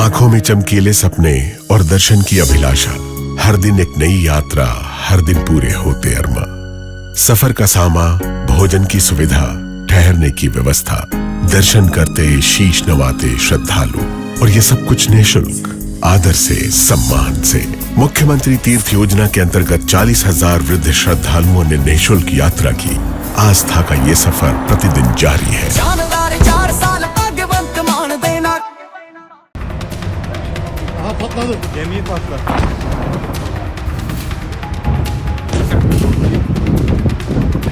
आंखों में चमकीले सपने और दर्शन की अभिलाषा, हर दिन एक नई यात्रा, हर दिन पूरे होते अरमा। सफर का सामा, भोजन की सुविधा, ठहरने की व्यवस्था, दर्शन करते शीश नवाते श्रद्धालु, और ये सब कुछ निःशुल्क, आदर से, सम्मान से। मुख्यमंत्री तीर्थ योजना के अंतर्गत 40,000 वृद्ध श्रद्धालुओं ने निःशुल्क यात्रा की। आस्था का ये सफर प्रतिदिन जारी है। शानदार 4 साल भाग्यवंत मान देना। Patladı. Gemiyi patlattı.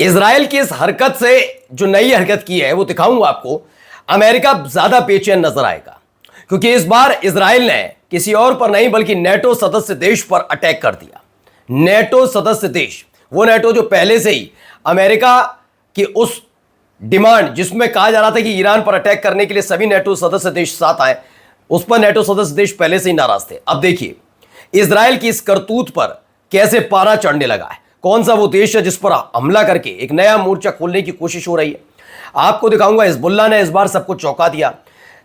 इजराइल की इस हरकत से जो नई हरकत की है वो दिखाऊंगा आपको। अमेरिका ज्यादा बेचैन नजर आएगा क्योंकि इस बार इजराइल ने किसी और पर नहीं बल्कि नेटो सदस्य देश पर अटैक कर दिया। नेटो सदस्य देश, वो नेटो जो पहले से ही अमेरिका की उस डिमांड जिसमें कहा जा रहा था कि ईरान पर अटैक करने के लिए सभी नेटो सदस्य देश साथ आए, उस पर नेटो सदस्य देश पहले से ही नाराज थे। अब देखिए इजराइल की इस करतूत पर कैसे पारा चढ़ने लगा है। कौन सा वो देश है जिस पर हमला करके एक नया मोर्चा खोलने की कोशिश हो रही है, आपको दिखाऊंगा। हिजबुल्लाह ने इस बार सबको चौंका दिया,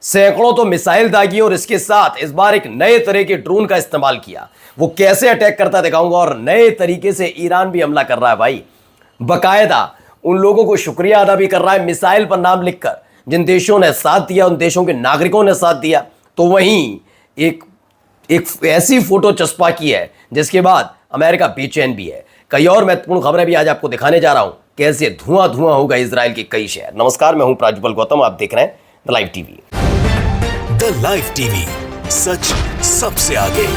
सैकड़ों तो मिसाइल दागी और इसके साथ इस बार एक नए तरह के ड्रोन का इस्तेमाल किया। वो कैसे अटैक करता दिखाऊंगा और नए तरीके से ईरान भी हमला कर रहा है भाई। बकायदा उन लोगों को शुक्रिया अदा भी कर रहा है मिसाइल पर नाम लिखकर, जिन देशों ने साथ दिया, उन देशों के नागरिकों ने साथ दिया। तो वहीं एक ऐसी फोटो चस्पा की है जिसके बाद अमेरिका बेचैन भी है। कई और महत्वपूर्ण खबरें भी आज आपको दिखाने जा रहा हूं, कैसे धुआं धुआं होगा इजराइल के कई शहर। नमस्कार, मैं हूं प्राज्वल गौतम, आप देख रहे हैं the live TV. The live TV, सच सबसे आगे।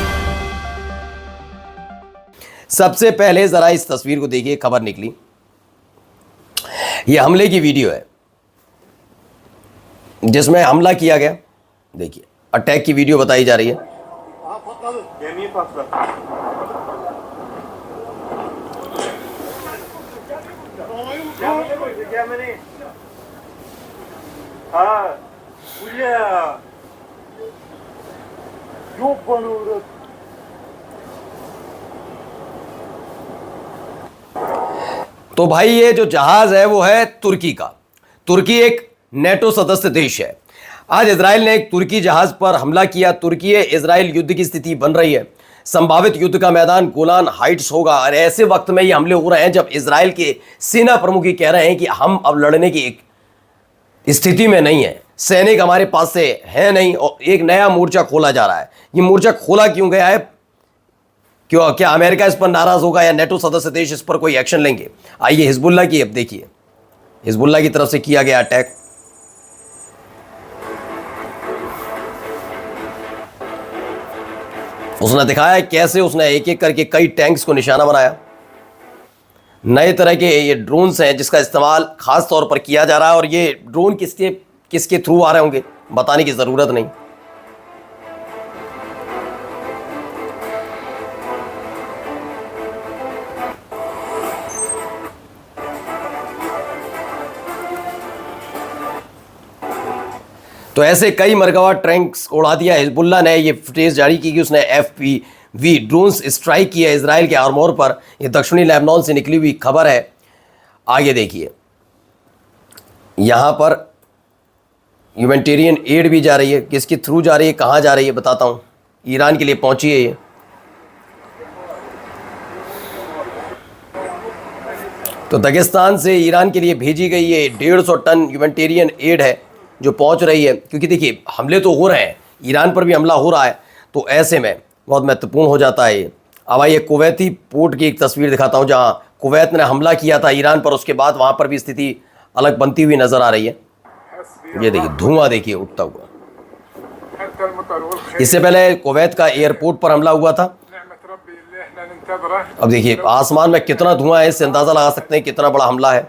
सबसे पहले जरा इस तस्वीर को देखिए, खबर निकली, यह हमले की वीडियो है जिसमें हमला किया गया। देखिए अटैक की वीडियो बताई जा रही है। Patladı. Gemiyi patlattı. Gemini. Ha. Buraya. Yok bana uğradı. तो भाई ये जो जहाज है वो है तुर्की का। तुर्की एक नेटो सदस्य देश है। आज इजराइल ने एक तुर्की जहाज पर हमला किया। तुर्की इजराइल युद्ध की स्थिति बन रही है। संभावित युद्ध का मैदान गोलान हाइट्स होगा और ऐसे वक्त में ये हमले हो रहे हैं जब इजराइल के सेना प्रमुख ही कह रहे हैं कि हम अब लड़ने की एक स्थिति में नहीं है, सैनिक हमारे पास से है नहीं, और एक नया मोर्चा खोला जा रहा है। ये मोर्चा खोला क्यों गया है, क्यों, क्या अमेरिका इस पर नाराज होगा या नेटो सदस्य देश इस पर कोई एक्शन लेंगे? आइए हिजबुल्लाह की अब देखिए, हिजबुल्लाह की तरफ से किया गया अटैक। उसने दिखाया कैसे उसने एक एक करके कई टैंक्स को निशाना बनाया। नए तरह के ये ड्रोन्स हैं जिसका इस्तेमाल खास तौर पर किया जा रहा है, और ये ड्रोन किसके थ्रू आ रहे होंगे बताने की जरूरत नहीं। तो ऐसे कई मरकवा टैंक्स उड़ा दिया। हिजबुल्लाह ने ये फुटेज जारी की कि उसने FPV ड्रोन्स स्ट्राइक किया इजराइल के आर्मोर पर। ये दक्षिणी लेबनान से निकली हुई खबर है। आगे देखिए, यहाँ पर ह्यूमैनिटेरियन एड भी जा रही है। किसके थ्रू जा रही है, कहाँ जा रही है बताता हूँ। ईरान के लिए पहुँची है ये। तो दगिस्तान से ईरान के लिए भेजी गई ये 150 टन ह्यूमैनिटेरियन एड है जो पहुंच रही है। क्योंकि देखिए हमले तो हो रहे हैं, ईरान पर भी हमला हो रहा है, तो ऐसे में बहुत महत्वपूर्ण हो जाता है ये। अब आइए कुवैती पोर्ट की एक तस्वीर दिखाता हूं जहां कुवैत ने हमला किया था ईरान पर, उसके बाद वहां पर भी स्थिति अलग बनती हुई नजर आ रही है। ये देखिए धुआं देखिए उठता हुआ। इससे पहले कुवैत का एयरपोर्ट पर हमला हुआ था। अब देखिए आसमान में कितना धुआं है, इससे अंदाजा लगा सकते हैं कितना बड़ा हमला है।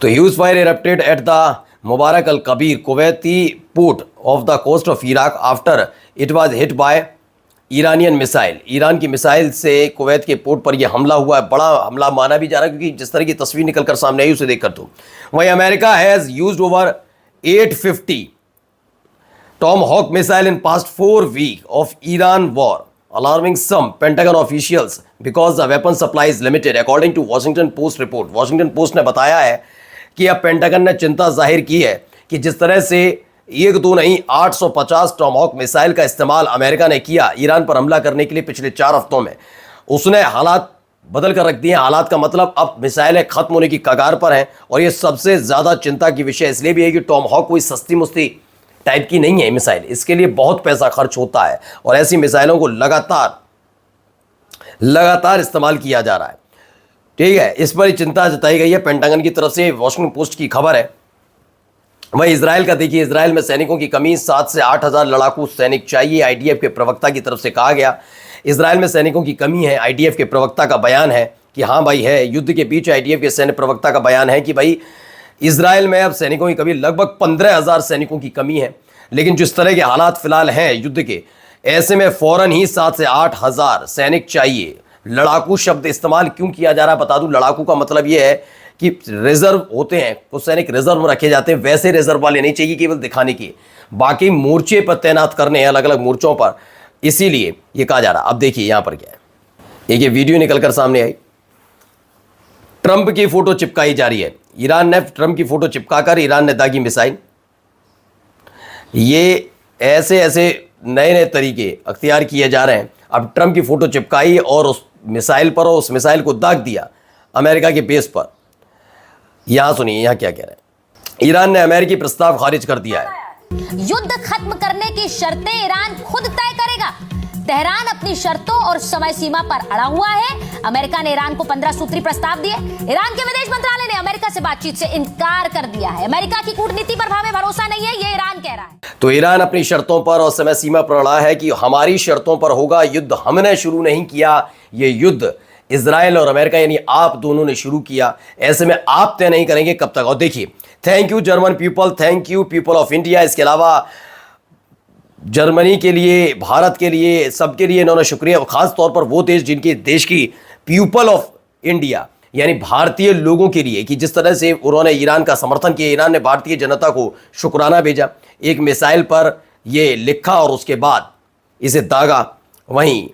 तो huge fire erupted at the Mubarak al-Kabir Kuwaiti port of the coast of Iraq after it was hit by Iranian missile, Iran की मिसाइल से कुवैत के पोर्ट पर यह हमला हुआ है। बड़ा हमला माना भी जा रहा है क्योंकि जिस तरह की तस्वीर निकलकर सामने आई उसे देखकर तो। वहीं America has used over 850 Tomahawk missile in past 4 weeks of Iran war, alarming some Pentagon officials because the weapon supply is limited, according to Washington Post report. Washington Post ने बताया है कि अब पेंटागन ने चिंता जाहिर की है कि जिस तरह से एक दो नहीं 850 टॉमहॉक मिसाइल का इस्तेमाल अमेरिका ने किया ईरान पर हमला करने के लिए पिछले 4 हफ्तों में, उसने हालात बदल कर रख दिए। हालात का मतलब अब मिसाइलें खत्म होने की कगार पर हैं। और ये सबसे ज़्यादा चिंता की विषय इसलिए भी है कि टॉमहॉक कोई सस्ती मुस्ती टाइप की नहीं है मिसाइल, इसके लिए बहुत पैसा खर्च होता है और ऐसी मिसाइलों को लगातार इस्तेमाल किया जा रहा है। ठीक है, इस पर चिंता जताई गई है पेंटागन की तरफ से। वॉशिंगटन पोस्ट की खबर है। वहीं इजराइल का देखिए, इजराइल में सैनिकों की कमी, 7 से 8 हज़ार लड़ाकू सैनिक चाहिए, आईडीएफ के प्रवक्ता की तरफ से कहा गया। इजराइल में सैनिकों की कमी है, आईडीएफ के प्रवक्ता का बयान है कि हाँ भाई है। युद्ध के बीच आईडीएफ के सैन्य प्रवक्ता का बयान है कि भाई इजराइल में अब सैनिकों की कमी, लगभग 15,000 सैनिकों की कमी है। लेकिन जिस तरह के हालात फिलहाल हैं युद्ध के, ऐसे में फौरन ही 7 से 8 हज़ार सैनिक चाहिए। लड़ाकू शब्द इस्तेमाल क्यों किया जा रहा है बता दूं। लड़ाकू का मतलब यह है कि रिजर्व होते हैं, कुछ सैनिक रिजर्व में रखे जाते हैं, वैसे रिजर्व वाले नहीं चाहिए केवल दिखाने के, बाकी मोर्चे पर तैनात करने हैं, अलग अलग मोर्चों पर, इसीलिए ये कहा जा रहा है। अब देखिए यहां पर क्या है, एक ये वीडियो निकलकर सामने आई। ट्रंप की फोटो चिपकाई जा रही है। ईरान ने ट्रंप की फोटो चिपकाकर ईरान ने दागी मिसाइल। ये ऐसे नए तरीके अख्तियार किए जा रहे हैं। अब ट्रंप की फोटो चिपकाई और उस मिसाइल पर, और उस मिसाइल को दाग दिया अमेरिका के बेस पर। यहां सुनिए यहां क्या कह रहे हैं। ईरान ने अमेरिकी प्रस्ताव खारिज कर दिया है। युद्ध खत्म करने की शर्तें ईरान खुद तय करेगा। तेहरान अपनी शर्तों और समय सीमा पर अड़ा हुआ है। अमेरिका ने ईरान को 15 सूत्री प्रस्ताव दिए। ईरान के विदेश मंत्रालय ने अमेरिका से बातचीत से इनकार कर दिया है। अमेरिका की कूटनीति पर हमें भरोसा नहीं है, ये ईरान कह रहा है। तो ईरान अपनी शर्तों पर और समय सीमा पर अड़ा है कि हमारी शर्तों पर होगा युद्ध, हमने शुरू नहीं किया ये युद्ध, इजराइल और अमेरिका यानी आप दोनों ने शुरू किया। ऐसे में आप तय नहीं करेंगे कब तक। और देखिए, thank you German people, thank you people of India. इसके अलावा जर्मनी के लिए, भारत के लिए, सबके लिए इन्होंने शुक्रिया। खास तौर पर वो देश जिनके देश की पीपल ऑफ इंडिया यानी भारतीय लोगों के लिए, कि जिस तरह से उन्होंने ईरान का समर्थन किया। ईरान ने भारतीय जनता को शुक्राना भेजा, एक मिसाइल पर ये लिखा और उसके बाद इसे दागा। वहीं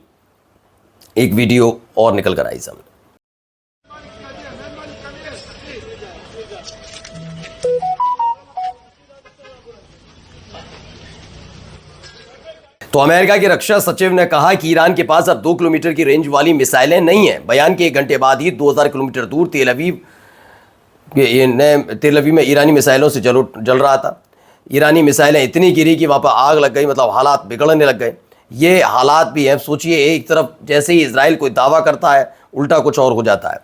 एक वीडियो और निकल कर आई सामने। तो अमेरिका के रक्षा सचिव ने कहा कि ईरान के पास अब 2 किलोमीटर की रेंज वाली मिसाइलें नहीं हैं। बयान के 1 घंटे बाद ही 2000 किलोमीटर दूर तेल अवीव में ईरानी मिसाइलों से जल रहा था। ईरानी मिसाइलें इतनी गिरी कि वहाँ पर आग लग गई, मतलब हालात बिगड़ने लग गए। ये हालात भी हैं। सोचिए, एक तरफ जैसे ही इजराइल कोई दावा करता है, उल्टा कुछ और हो जाता है।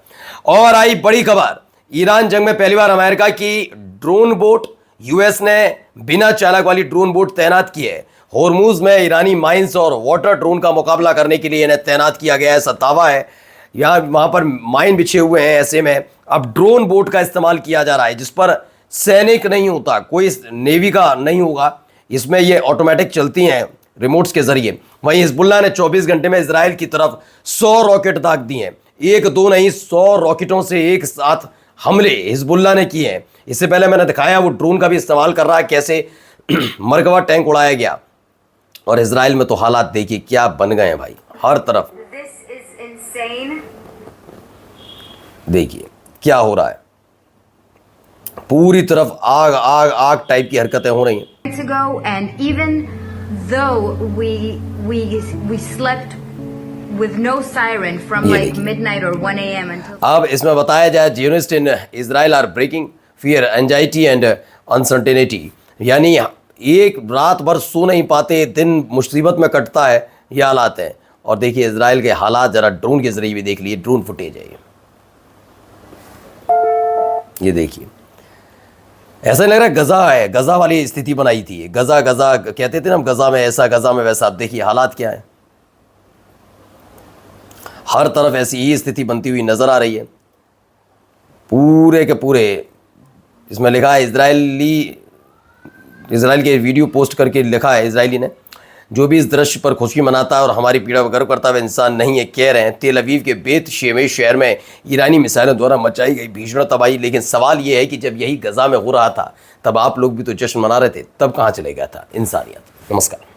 और आई बड़ी खबर, ईरान जंग में पहली बार अमेरिका की ड्रोन बोट, यूएस ने बिना चालक वाली ड्रोन बोट तैनात की है। होर्मुज में ईरानी माइंस और वाटर ड्रोन का मुकाबला करने के लिए इन्हें तैनात किया गया है, ऐसा दावा है। वहाँ पर माइन बिछे हुए हैं। ऐसे में अब ड्रोन बोट का इस्तेमाल किया जा रहा है, जिस पर सैनिक नहीं होता, कोई नेवी का नहीं होगा। इसमें ये ऑटोमेटिक चलती हैं रिमोट्स के जरिए। वहीं हिजबुल्लाह ने 24 घंटे में इजराइल की तरफ 100 रॉकेट दाग दिए हैं। 1-2 नहीं, 100 रॉकेटों से एक साथ हमले हिजबुल्लाह ने किए हैं। इससे पहले मैंने दिखाया वो ड्रोन का भी इस्तेमाल कर रहा है, कैसे मरकबा टैंक उड़ाया गया। और इजराइल में तो हालात देखिए क्या बन गए हैं भाई, हर तरफ देखिए क्या हो रहा है। पूरी तरफ आग आग आग टाइप की हरकतें हो रही हैं। And even though we slept with no siren from like midnight or 1 a.m. until अब इसमें बताया जाए, Zionist in Israel are breaking fear, anxiety and uncertainty, यानी एक रात भर सो नहीं पाते, दिन मुसीबत में कटता है, ये हालात हैं। और देखिए इजराइल के हालात जरा ड्रोन के जरिए भी देख लिए, ड्रोन फुटेज है ये देखिए। ऐसा लग रहा है गजा है, गजा वाली स्थिति बनाई थी। गजा गजा कहते थे ना हम, गजा में ऐसा, गजा में वैसा। अब देखिए हालात क्या है, हर तरफ ऐसी ही स्थिति बनती हुई नजर आ रही है। पूरे के पूरे इसमें लिखा है, इजराइल के वीडियो पोस्ट करके लिखा है इजरायली ने, जो भी इस दृश्य पर खुशी मनाता है और हमारी पीड़ा गर्व करता हुआ इंसान नहीं है, कह रहे हैं तेल अवीव के बेत शेमेश शहर में ईरानी मिसाइलों द्वारा मचाई गई भीषण तबाही। लेकिन सवाल यह है कि जब यही गजा में हो रहा था तब आप लोग भी तो जश्न मना रहे थे, तब कहाँ चले गया था इंसानियत। नमस्कार।